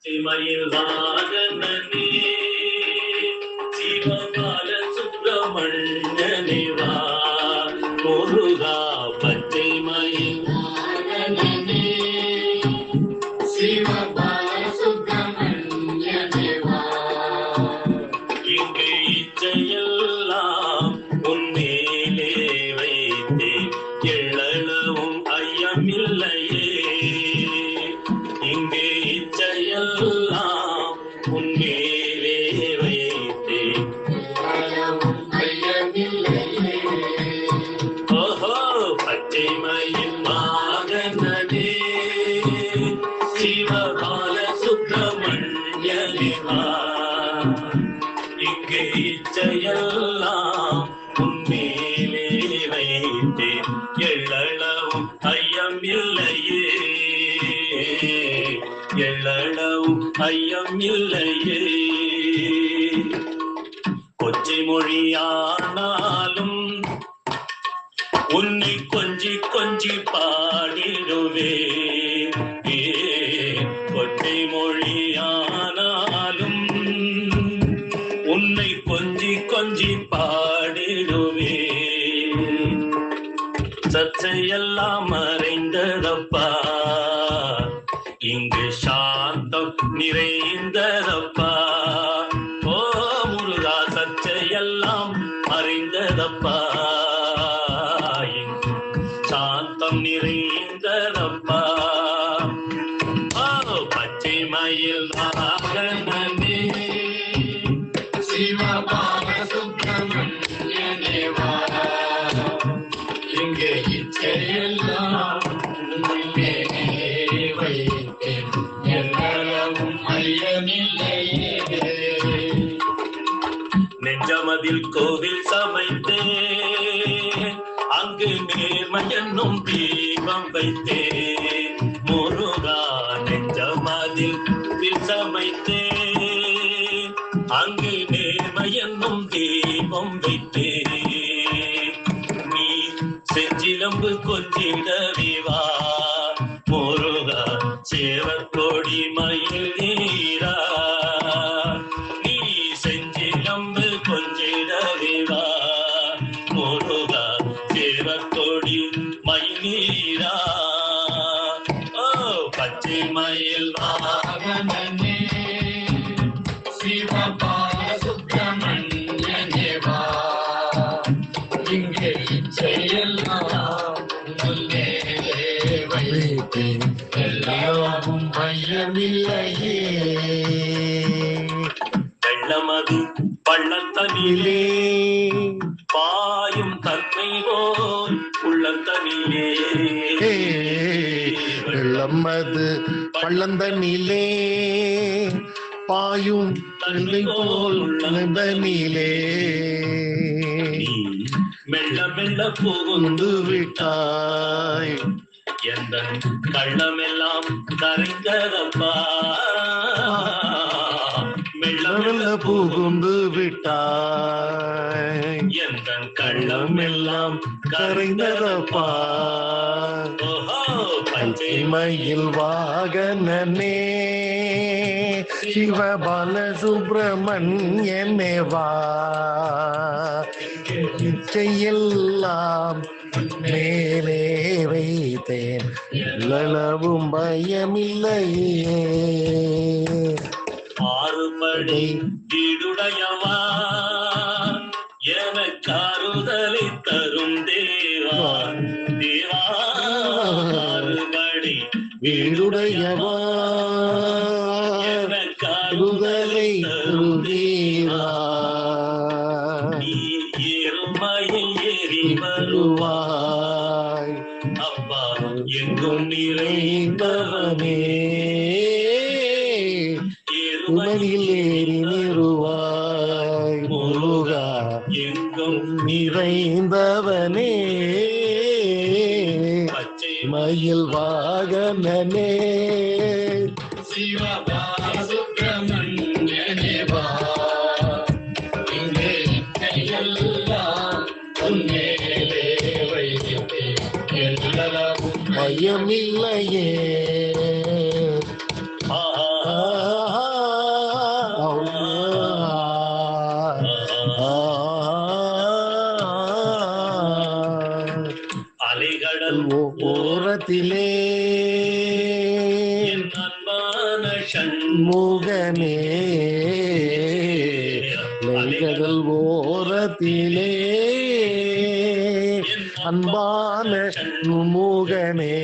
சிமையில் வாகனனே சிவபால சுப்பிரமணியனே வா முருகா பச்சை மயில் வாகனனே சிவபால சுப்பிரமணியனே வா இங்கே இச்சையெல்லாம் உன்மேலே வைத்தேன் எள்ளளவும் ஐயமில்லையே இங்கே இச்சையெல்லாம் உன்மேலே வைத்தேன் ஓஹோ பச்சை மயில் வாகனனே சிவபால சுப்பிரமணியனே வா இங்கே இச்சையெல்லாம் உன்மேலே வைத்தேன் எள்ளளவும் ஐயம் இல்லையே எள்ளளவும் ஐயம் இல்லையே கொச்சை மொழியானாலும் உன்னை கொஞ்சி கொஞ்சி பாடிடுவே கொச்சை மொழியானாலும் உன்னை கொஞ்சி கொஞ்சி பாடிடுவே சர்ச்சையெல்லாம் மறைந்ததப்பா இங்கு சாந்தம் நிறைந்ததப்பா ஓ முருகா சர்ச்சையெல்லாம் மறைந்ததப்பா இங்கு சாந்தம் நிறைந்ததப்பா ஓ பச்சை மயில் வாகனனே சிவபால சுப்பிரமணியனே வா இங்கே இச்சையெல்லாம் வைத்தேன் எல்லளவும் ஐயமில்லையே நெஞ்சமதில் கோவில் சமைத்தேன் அங்கு நேர்மை என்னும் தீபம் வைத்தேன் முருகா நெஞ்சமதில் சமைத்தேன் அங்கு நேர்மை என்னும் தீபம் வைத்தேன் நீ செஞ்சிலம்பு கொஞ்சிடவே வா முருகா சேவற்கொடி மயில் நீரா நீ செஞ்சிலம்பு கொஞ்சிடவே வா முருகா சேவற்கொடி மயில் நீரா ஓ பச்சை மயில் வாகனனே சிவபால சுப்பிரமணியனே வா இங்கே இச்சையெல்லாம் உன்மேலே வைத்தேன் எல்லளவும் ஐயமில்லையே வெள்ளமது பள்ளத்தனிலே பாயும் தன்மை போல் உள்ளத்தனிலே வெள்ளமது பள்ளந்தனிலே பாயும் தன்மை போல் உள்ளந்தனிலே மெல்ல மெல்ல புகுந்து விட்டாய் எந்த கள்ளமெல்லாம் கரைந்ததப்பா மெல்ல மெல்ல புகுந்து விட்டாய் எந்த கள்ளமெல்லாம் கரைந்ததப்பா பச்சை மயில் வாகனனே சிவபால சுப்பிரமணியனே வா இச்சையெல்லாம் மேலே வைத்தேன் எல்லளவும் பயமில்லையே ஆறுபடை வீடுடையவா எனக்காறுதலை தரும் தேவா தேவா ஆறுபடை வீடுடையவா எனக்காறுதலை தரும் தேவா ஏறுமயில் ஏறி வருவாய் அப்பா எங்கும் நிறைந்தவனே உமனில் ஏறி நிறுவாய் முருகா எங்கும் நிறைந்தவனே பச்சை மயில் வாகனனே சிவபால சுப்பிரமணியனே வா இங்கே எல்லாம் உன்மேலே வைத்தேன் எல்லளவும் பயமில்லையே ஆ முகனே லைகடல் ஓரத்திலே அன்பான முகனே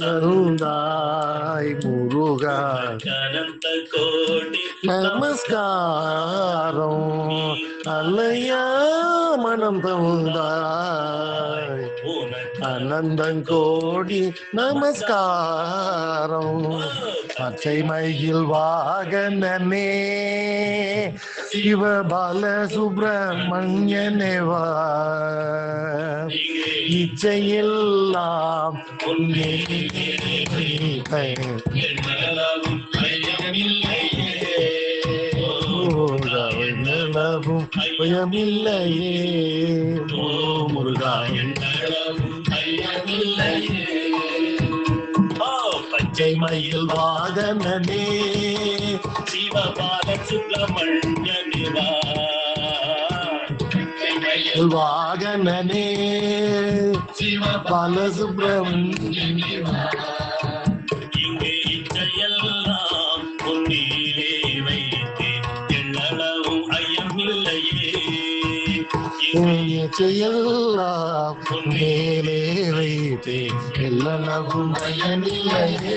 அருந்தாய் முருகா அனந்த கோடி நமஸ்காரம் அல்லையா மனம் தந்தாய் அனந்தங்கோடி நமஸ்காரம் பச்சை மயில் வாகனனே சிவபால சுப்பிரமணியனேவா இச்சையெல்லாம் நிலவும் பயமில்லையே முருகா பச்சை மயில் வாகனனே சிவபால சுப்பிரமணியனிவா வாகனனே சிவபால சுப்பிரமணியனிவா இங்கே இச்சையெல்லாம் பொன்னிலே வைத்தேன் எள்ளளவும் ஐயமில்லையே செயல்லாம் மேலே வைத்தேன் எல்லளவும் பயனில்லையே